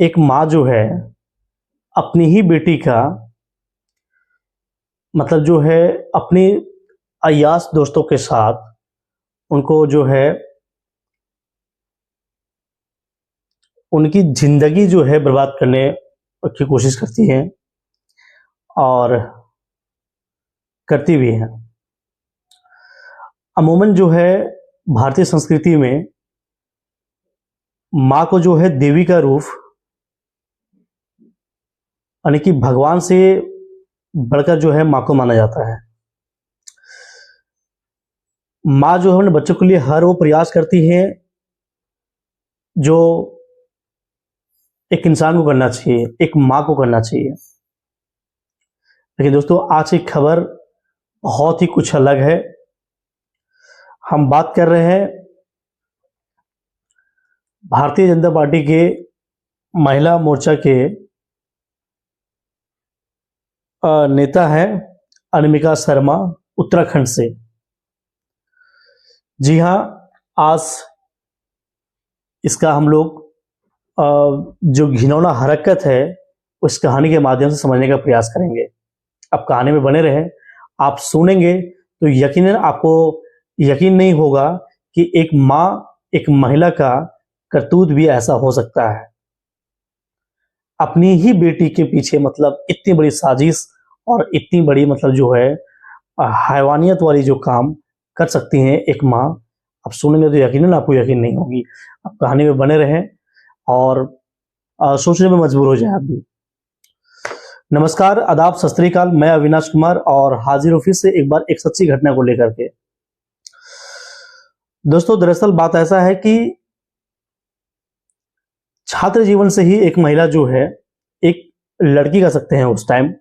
एक माँ जो है अपनी ही बेटी का मतलब जो है अपने अय्याश दोस्तों के साथ उनको जो है उनकी ज़िंदगी जो है बर्बाद करने की कोशिश करती है और करती भी है। अमूमन जो है भारतीय संस्कृति में माँ को जो है देवी का रूप यानी कि भगवान से बढ़कर जो है माँ को माना जाता है। माँ जो है अपने बच्चों के लिए हर वो प्रयास करती है जो एक इंसान को करना चाहिए, एक माँ को करना चाहिए। लेकिन दोस्तों आज की खबर बहुत ही कुछ अलग है। हम बात कर रहे हैं भारतीय जनता पार्टी के महिला मोर्चा के नेता हैं अनामिका शर्मा उत्तराखंड से। जी हाँ, आज इसका हम लोग जो घिनौना हरकत है उस कहानी के माध्यम से समझने का प्रयास करेंगे। आप कहानी में बने रहें, आप सुनेंगे तो यकीनन आपको यकीन नहीं होगा कि एक माँ एक महिला का करतूत भी ऐसा हो सकता है। अपनी ही बेटी के पीछे मतलब इतनी बड़ी साजिश और इतनी बड़ी मतलब जो है हैवानियत वाली जो काम कर सकती हैं एक माँ, आप सुनेंगे तो यकीनन आपको यकीन नहीं होगी। आप कहानी में बने रहें और सोचने में मजबूर हो जाए आप भी। नमस्कार, आदाब, सत श्री अकाल। मैं अविनाश कुमार और हाजिर हूं फिर से एक बार एक सच्ची घटना को लेकर के। दोस्तों दरअसल बात ऐसा है कि छात्र जीवन से ही एक महिला जो है एक लड़की कह सकते हैं उस टाइम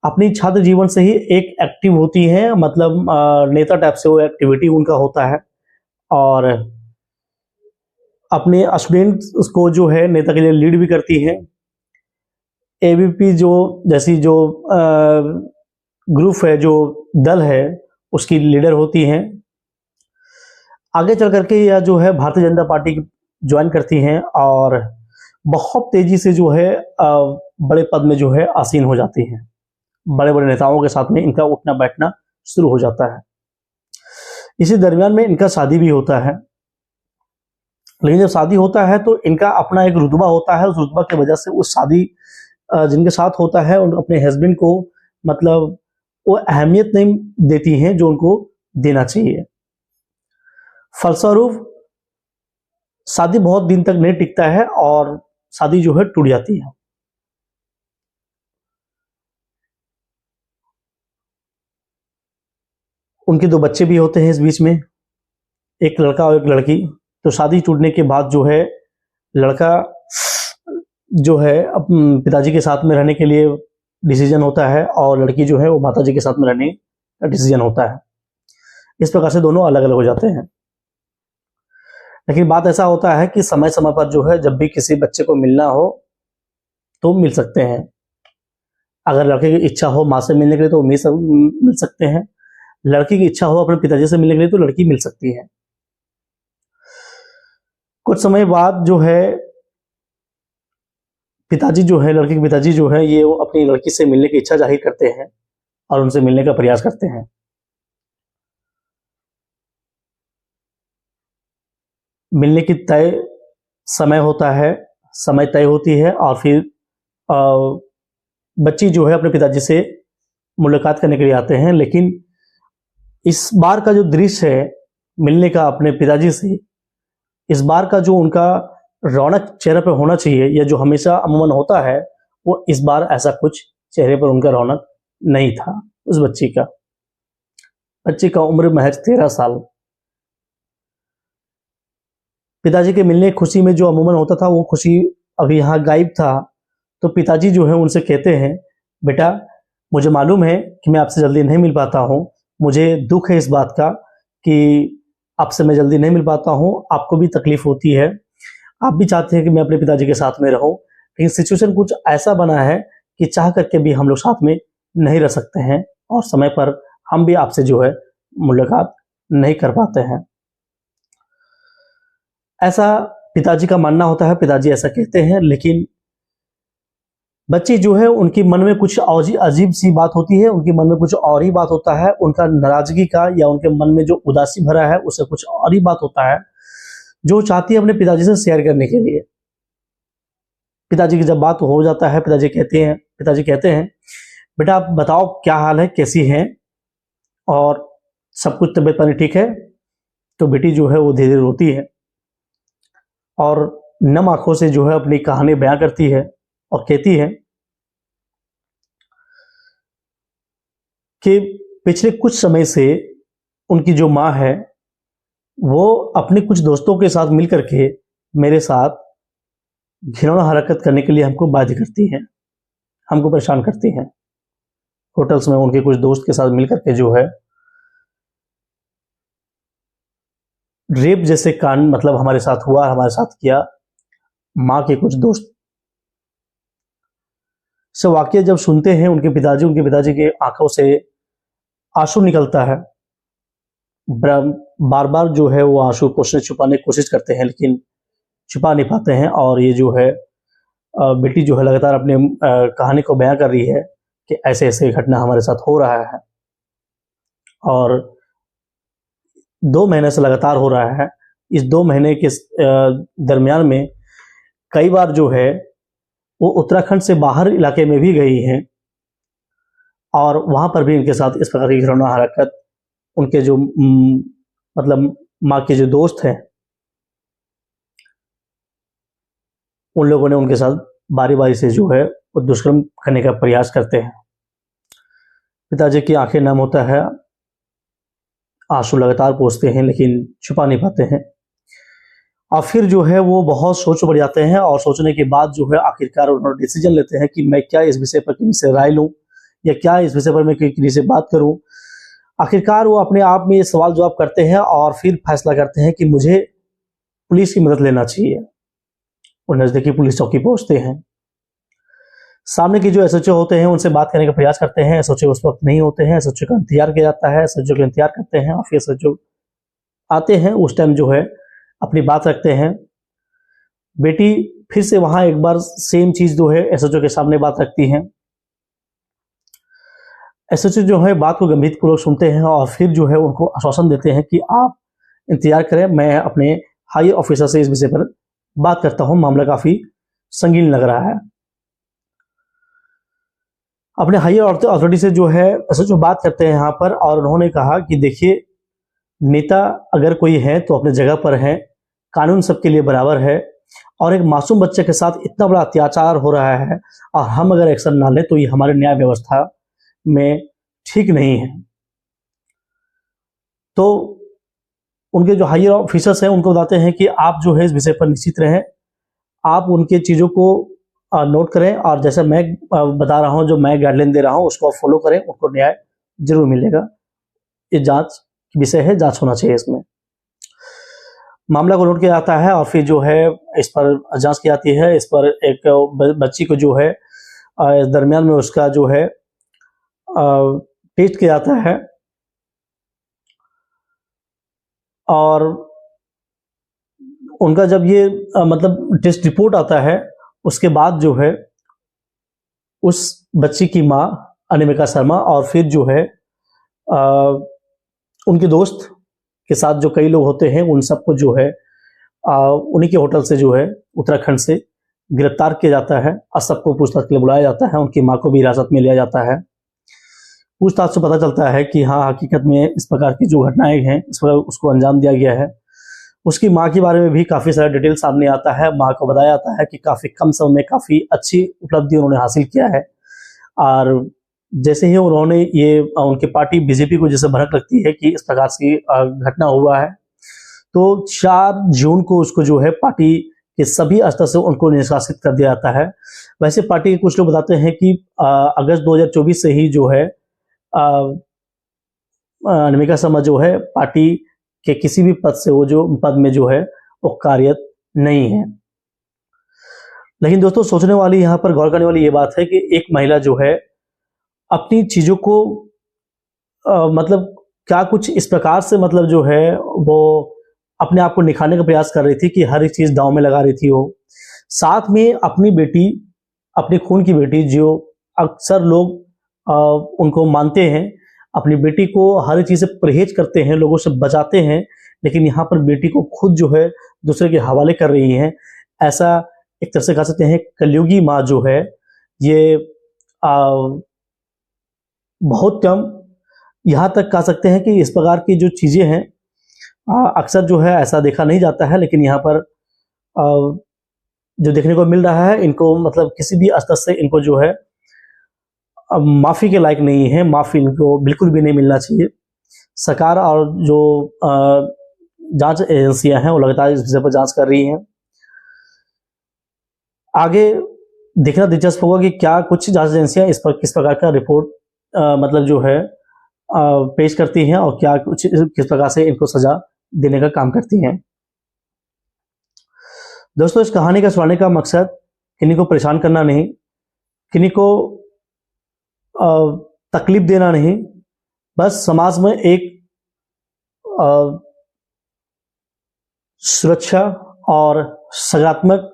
अपनी छात्र जीवन से ही एक एक्टिव होती है, मतलब नेता टाइप से वो एक्टिविटी उनका होता है और अपने स्टूडेंट्स को जो है नेता के लिए लीड भी करती है। एबीपी जो जैसी जो ग्रुप है, जो दल है, उसकी लीडर होती हैं। आगे चल करके यह जो है भारतीय जनता पार्टी ज्वाइन करती हैं और बहुत तेजी से जो है बड़े पद में जो है आसीन हो जाती हैं। बड़े बड़े नेताओं के साथ में इनका उठना बैठना शुरू हो जाता है। इसी दरमियान में इनका शादी भी होता है। लेकिन जब शादी होता है तो इनका अपना एक रुतबा होता है। उस रुतबा की वजह से उस शादी जिनके साथ होता है उन अपने हस्बैंड को मतलब वो अहमियत नहीं देती हैं जो उनको देना चाहिए। फलस्वरूप शादी बहुत दिन तक नहीं टिकता है और शादी जो है टूट जाती है। उनके 2 बच्चे भी होते हैं इस बीच में, एक लड़का और एक लड़की। तो शादी टूटने के बाद जो है लड़का जो है पिताजी के साथ में रहने के लिए डिसीजन होता है और लड़की जो है वो माताजी के साथ में रहने का डिसीजन होता है। इस प्रकार से दोनों अलग अलग हो जाते हैं। लेकिन बात ऐसा होता है कि समय समय पर जो है जब भी किसी बच्चे को मिलना हो तो मिल सकते हैं। अगर लड़के की इच्छा हो माँ से मिलने के लिए तो मिल सकते हैं। लड़की की इच्छा हो अपने पिताजी से मिलने के लिए तो लड़की मिल सकती है। कुछ समय बाद जो है पिताजी जो है, लड़के के पिताजी जो है ये वो अपनी लड़की से मिलने की इच्छा जाहिर करते हैं और उनसे मिलने का प्रयास करते हैं। मिलने की तय समय होता है, समय तय होती है और फिर बच्ची जो है अपने पिताजी से मुलाकात करने के लिए आते हैं। लेकिन इस बार का जो दृश्य है मिलने का अपने पिताजी से, इस बार का जो उनका रौनक चेहरे पर होना चाहिए या जो हमेशा अमूमन होता है, वो इस बार ऐसा कुछ चेहरे पर उनका रौनक नहीं था उस बच्ची का। बच्ची का उम्र महज 13 साल। पिताजी के मिलने की खुशी में जो अमूमन होता था वो खुशी अभी यहाँ गायब था। तो पिताजी जो है उनसे कहते हैं, बेटा मुझे मालूम है कि मैं आपसे जल्दी नहीं मिल पाता हूँ, मुझे दुख है इस बात का कि आपसे मैं जल्दी नहीं मिल पाता हूँ, आपको भी तकलीफ होती है, आप भी चाहते हैं कि मैं अपने पिताजी के साथ में रहूं, लेकिन सिचुएशन कुछ ऐसा बना है कि चाह करके भी हम लोग साथ में नहीं रह सकते हैं और समय पर हम भी आपसे जो है मुलाकात नहीं कर पाते हैं। ऐसा पिताजी का मानना होता है, पिताजी ऐसा कहते हैं, लेकिन बच्ची जो है उनके मन में कुछ अजीब सी बात होती है, उनके मन में कुछ और ही बात होता है, उनका नाराजगी का या उनके मन में जो उदासी भरा है उससे कुछ और ही बात होता है जो चाहती है अपने पिताजी से शेयर करने के लिए। पिताजी की जब बात हो जाता है, पिताजी कहते हैं बेटा आप बताओ क्या हाल है, कैसी हैं, और सब कुछ तबीयत पानी ठीक है? तो बेटी जो है वो धीरे धीरे रोती है और नम आंखों से जो है अपनी कहानी बयां करती है और कहती है कि पिछले कुछ समय से उनकी जो माँ है वो अपने कुछ दोस्तों के साथ मिलकर के मेरे साथ घिनौना हरकत करने के लिए हमको बाध्य करती हैं, हमको परेशान करती हैं। होटल्स में उनके कुछ दोस्त के साथ मिलकर के जो है रेप जैसे कांड मतलब हमारे साथ हुआ, हमारे साथ किया। माँ के कुछ दोस्त से वाकया जब सुनते हैं उनके पिताजी के आंखों से आंसू निकलता है। बार बार जो है वो आंसू छुपाने की कोशिश करते हैं, लेकिन छुपा नहीं पाते हैं। और ये जो है बेटी जो है लगातार अपने कहानी को बयां कर रही है कि ऐसे ऐसे घटना हमारे साथ हो रहा है और 2 महीने से लगातार हो रहा है। इस 2 महीने के दरमियान में कई बार जो है वो उत्तराखंड से बाहर इलाके में भी गई हैं और वहां पर भी इनके साथ इस प्रकार की घिनौना हरकत उनके जो मतलब माँ के जो दोस्त हैं उन लोगों ने उनके साथ बारी बारी से जो है वो दुष्कर्म करने का प्रयास करते हैं। पिताजी की आंखें नम होता है, आंसू लगातार पोंछते हैं लेकिन छुपा नहीं पाते हैं। और फिर जो है वो बहुत सोच पड़ जाते हैं और सोचने के बाद जो है आखिरकार उन्होंने डिसीजन लेते हैं कि मैं क्या इस विषय पर किसी से राय लूं या क्या इस विषय पर मैं किसी से बात करूं। आखिरकार वो अपने आप में ये सवाल जवाब करते हैं और फिर फैसला करते हैं कि मुझे पुलिस की मदद लेना चाहिए। वो नजदीकी पुलिस चौकी पहुंचते हैं, सामने के जो एसएचओ होते हैं उनसे बात करने का प्रयास करते हैं। एसएचओ उस वक्त नहीं होते हैं, एसएचओ का इंतजार किया जाता है, एसएचओ का इंतजार करते हैं और फिर एसएचओ आते हैं। उस टाइम जो है अपनी बात रखते हैं। बेटी फिर से वहां एक बार सेम चीज जो है एसएचओ के सामने बात रखती हैं। एसएचओ जो है बात को गंभीरपूर्वक सुनते हैं और फिर जो है उनको आश्वासन देते हैं कि आप इंतजार करें, मैं अपने हायर ऑफिसर से इस विषय पर बात करता हूं, मामला काफी संगीन लग रहा है। अपने हायर अथॉरिटी से जो है एसएचओ बात करते हैं यहाँ पर और उन्होंने कहा कि देखिए नेता अगर कोई है तो अपने जगह पर है, कानून सबके लिए बराबर है और एक मासूम बच्चे के साथ इतना बड़ा अत्याचार हो रहा है और हम अगर एक्शन ना लें तो ये हमारे न्याय व्यवस्था में ठीक नहीं है। तो उनके जो हायर ऑफिसर्स हैं उनको बताते हैं कि आप जो है इस विषय पर निश्चित रहें, आप उनके चीज़ों को नोट करें और जैसे मैं बता रहा हूं, जो मैं गाइडलाइन दे रहा हूं उसको फॉलो करें, उनको न्याय जरूर मिलेगा। ये जांच विषय है, जांच होना चाहिए। इसमें मामला को नोट किया जाता है और फिर जो है इस पर जांच की जाती है। इस पर एक बच्ची को जो है इस दरमियान में उसका जो है टेस्ट किया जाता है और उनका जब ये मतलब टेस्ट रिपोर्ट आता है उसके बाद जो है उस बच्ची की माँ अनिमिका शर्मा और फिर जो है उनके दोस्त के साथ जो कई लोग होते हैं उन सबको जो है उन्हीं के होटल से जो है उत्तराखंड से गिरफ्तार किया जाता है और सबको पूछताछ के लिए बुलाया जाता है। उनकी माँ को भी हिरासत में लिया जाता है। पूछताछ से पता चलता है कि हाँ हकीकत में इस प्रकार की जो घटनाएं हैं इस पर उसको अंजाम दिया गया है। उसकी माँ के बारे में भी काफ़ी सारा डिटेल सामने आता है। माँ को बताया जाता है कि काफ़ी कम समय में काफ़ी अच्छी उपलब्धि उन्होंने हासिल किया है और जैसे ही उन्होंने ये उनकी पार्टी बीजेपी को जैसे भनक लगती है कि इस प्रकार की घटना हुआ है तो 4 जून को उसको जो है पार्टी के सभी स्तर से उनको निष्कासित कर दिया जाता है। वैसे पार्टी के कुछ लोग बताते हैं कि अगस्त 2024 से ही जो है अनिमिका शर्मा जो है पार्टी के किसी भी पद में जो है वो कार्यरत नहीं है। लेकिन दोस्तों सोचने वाली यहाँ पर गौर करने वाली ये बात है कि एक महिला जो है अपनी चीजों को मतलब क्या कुछ इस प्रकार से मतलब जो है वो अपने आप को निखारने का प्रयास कर रही थी कि हर एक चीज दांव में लगा रही थी वो। साथ में अपनी बेटी, अपनी खून की बेटी, जो अक्सर लोग उनको मानते हैं, अपनी बेटी को हर एक चीज से परहेज करते हैं, लोगों से बचाते हैं, लेकिन यहाँ पर बेटी को खुद जो है दूसरे के हवाले कर रही हैं। ऐसा एक तरह से कह सकते हैं कलयुगी माँ जो है ये बहुत कम, यहाँ तक कह सकते हैं कि इस प्रकार की जो चीजें हैं अक्सर जो है ऐसा देखा नहीं जाता है, लेकिन यहाँ पर जो देखने को मिल रहा है, इनको मतलब किसी भी स्तर से इनको जो है माफी के लायक नहीं है, माफी इनको बिल्कुल भी नहीं मिलना चाहिए। सरकार और जो जांच एजेंसियां हैं वो लगातार इस विषय पर जांच कर रही हैं। आगे देखना दिलचस्प होगा कि क्या कुछ जांच एजेंसियां इस पर किस प्रकार का रिपोर्ट मतलब जो है पेश करती हैं और क्या कुछ किस प्रकार से इनको सजा देने का काम करती हैं। दोस्तों, इस कहानी का सुनाने का मकसद किन्हीं को परेशान करना नहीं, किन्हीं को तकलीफ देना नहीं, बस समाज में एक सुरक्षा और सकारात्मक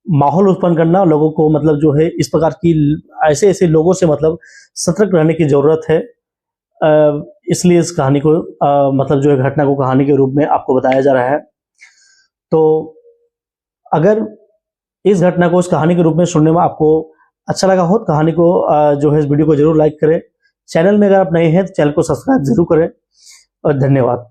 माहौल उत्पन्न करना, लोगों को मतलब जो है इस प्रकार की ऐसे ऐसे लोगों से मतलब सतर्क रहने की जरूरत है। इसलिए इस कहानी को मतलब जो है घटना को कहानी के रूप में आपको बताया जा रहा है। तो अगर इस घटना को इस कहानी के रूप में सुनने में आपको अच्छा लगा हो तो कहानी को जो है इस वीडियो को जरूर लाइक करें। चैनल में अगर आप नए हैं तो चैनल को सब्सक्राइब जरूर करें और धन्यवाद।